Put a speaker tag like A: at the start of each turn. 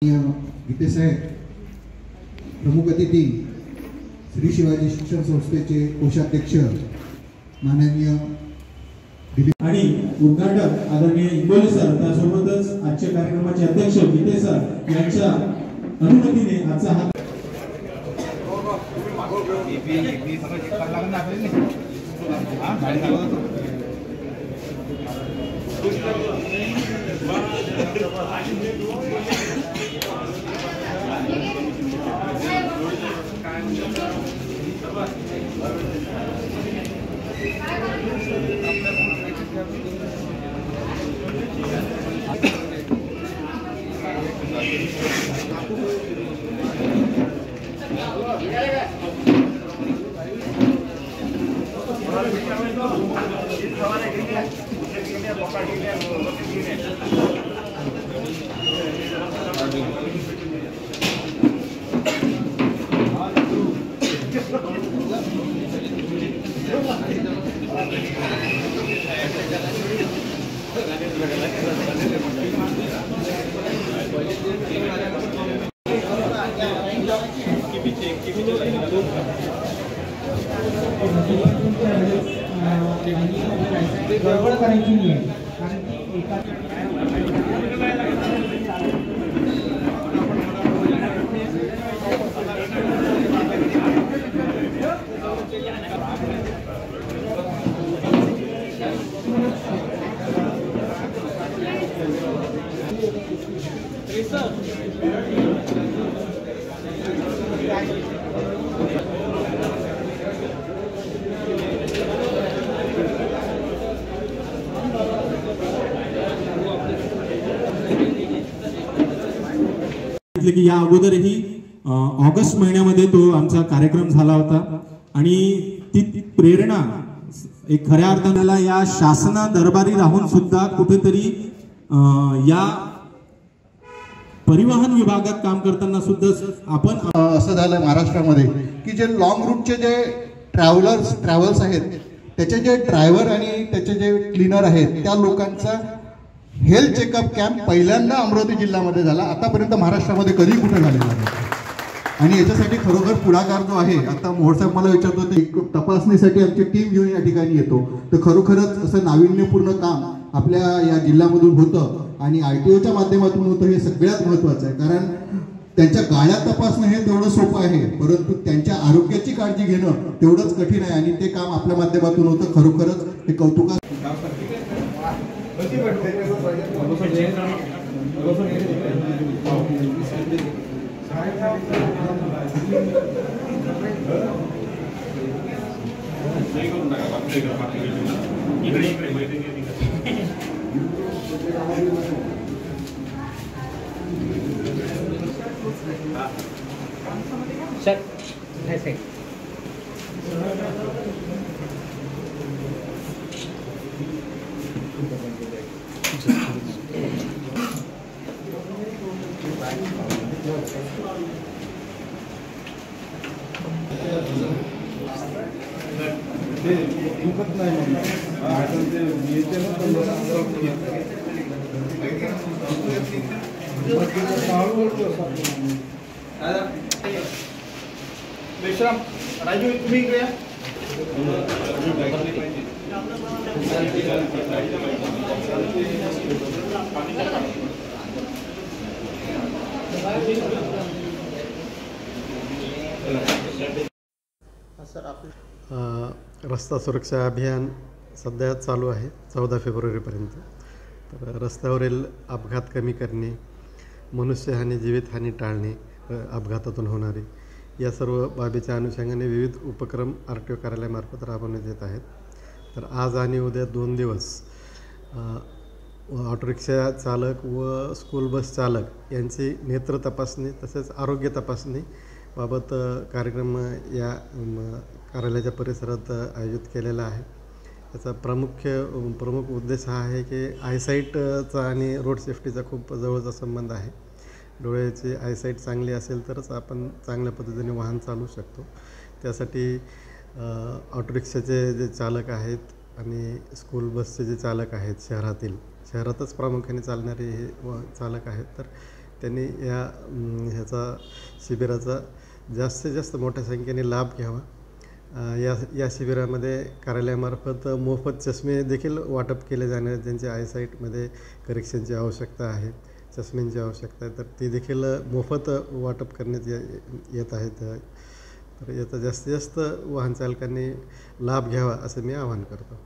A: गीते साहेब प्रमुख अतिथी श्री शिवाजी शिक्षण संस्थेचे कोषाध्यक्ष माननीय
B: आणि उद्घाटक आदरणीय इंगोले सर, त्यासोबतच आजच्या कार्यक्रमाचे अध्यक्ष गीते सर यांच्या अनुमतीने आजचा हा
C: गडबड करायची नाही आहे, कारण की एका
B: की या अगोदरही ऑगस्ट महिन्यामध्ये तो आमचा कार्यक्रम झाला होता आणि ती प्रेरणा एक खऱ्या अर्थाने या शासना दरबारी राहून सुद्धा कुठेतरी या परिवहन विभागात काम करताना सुद्धा आपण
A: असं झालं महाराष्ट्रामध्ये की जे लॉंग रूटचे जे ट्रॅव्हल्स आहेत त्याचे जे ड्रायव्हर आणि त्याचे जे क्लीनर आहेत त्या लोकांचा हेल्थ चेकअप कॅम्प पहिल्यांदा अमरावती जिल्ह्यामध्ये झाला. आतापर्यंत महाराष्ट्रामध्ये कधी कुठे झालेला नाही आणि याच्यासाठी खरोखर पुढाकार जो आहे, आता मोहरसाहेब मला विचारतो ते तपासणीसाठी आमची टीम घेऊन या ठिकाणी येतो, तर खरोखरच असं नाविन्यपूर्ण काम आपल्या या जिल्ह्यामधून होतं आणि ITOच्या माध्यमातून होतं. हे सगळ्यात महत्त्वाचं आहे, कारण त्यांच्या गाड्या तपासणं हे तेवढं सोपं आहे, परंतु त्यांच्या आरोग्याची काळजी घेणं तेवढंच कठीण आहे आणि ते काम आपल्या माध्यमातून होतं. खरोखरच हे कौतुकाचं.
D: विश्राम राजू तुम्ही इकडे या.
E: रस्ता सुरक्षा अभियान सध्या चालू आहे 14 फेब्रुवारीपर्यंत. तर रस्त्यावरील अपघात कमी करणे, मनुष्यहानी जीवितहानी टाळणे, अपघातातून होणारी या सर्व बाबीच्या अनुषंगाने विविध उपक्रम RTO कार्यालयामार्फत राबवण्यात येत आहेत. तर आज आणि उद्या 2 दिवस ऑटोरिक्षा चालक व स्कूल बस चालक यांची नेत्र तपासणी तसेच आरोग्य तपासणी बाबत कार्यक्रम या कार्यालयाच्या परिसरात आयोजित केलेला आहे. याचा प्रमुख उद्देश हा आहे की आयसाईटचा आणि रोड सेफ्टीचा खूप जवळचा संबंध आहे. डोळ्याची आयसाईट चांगली असेल तरच आपण चांगल्या पद्धतीने वाहन चालवू शकतो. त्यासाठी ऑटोरिक्षाचे जे चालक आहेत आणि स्कूल बसचे जे चालक आहेत शहरातच प्रामुख्याने चालणारे हे चालक आहेत, तर त्यांनी ह्याचा शिबिराचा जास्तीत जास्त मोठ्या संख्येने लाभ घ्यावा. या शिबिरामध्ये कार्यालयामार्फत मोफत चष्मे देखील वाटप केले जाणार. ज्यांच्या आयसाईटमध्ये करेक्शनची आवश्यकता आहे, चष्म्यांची आवश्यकता आहे, तर ती देखील मोफत वाटप करण्यात येत आहेत. तर याचा जास्तीत जास्त वाहन चालकांनी लाभ घ्यावा असं मी आवाहन करतो.